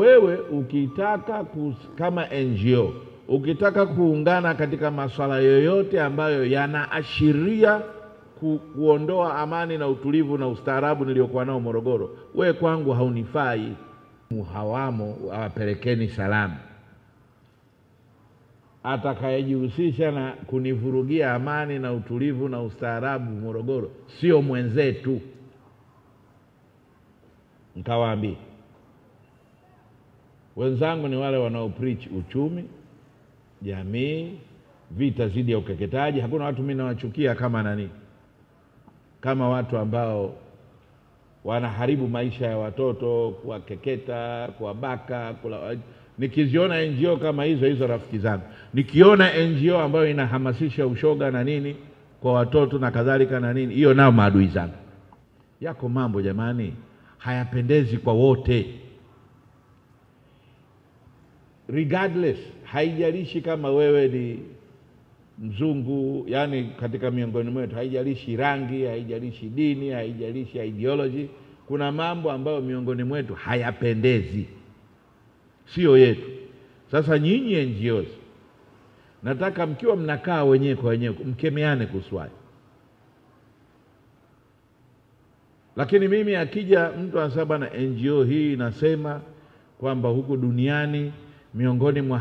Wewe ukitaka kama NGO, ukitaka kuungana katika masuala yoyote ambayo yanaashiria kuondoa amani na utulivu na ustaarabu niliokuwa nao Morogoro, wewe kwangu haunifai. Muhawamo awapelekeni salamu. Atakayejihusisha na kunivurugia amani na utulivu na ustaarabu Morogoro sio mwenzetu. Nikawaambia wenzangu ni wale wanaopreach uchumi, jamii, vita zidi ya ukeketaji. Hakuna watu mimi nawachukia kama nani, kama watu ambao wanaharibu maisha ya watoto, kuwakeketa, kuwabaka, nikiziona NGO kama hizo rafiki zangu. Nikiona NGO ambayo inahamasisha ushoga na nini kwa watoto na kadhalika na nini, hiyo nao maadui zangu. Yako mambo jamani hayapendezi kwa wote. Regardless, haijalishi kama wewe ni mzungu, yani katika miongoni mwetu, haijalishi rangi, haijalishi dini, haijalishi ideology, kuna mambo ambayo miongoni mwetu hayapendezi, sio yetu. Sasa nyinyi NGOs, nataka mkiwa mnakaa wenyewe kwa wenyewe mkemeane kuswali. Lakini mimi akija mtu anasema na NGO hii inasema kwamba huku duniani miongoni mwa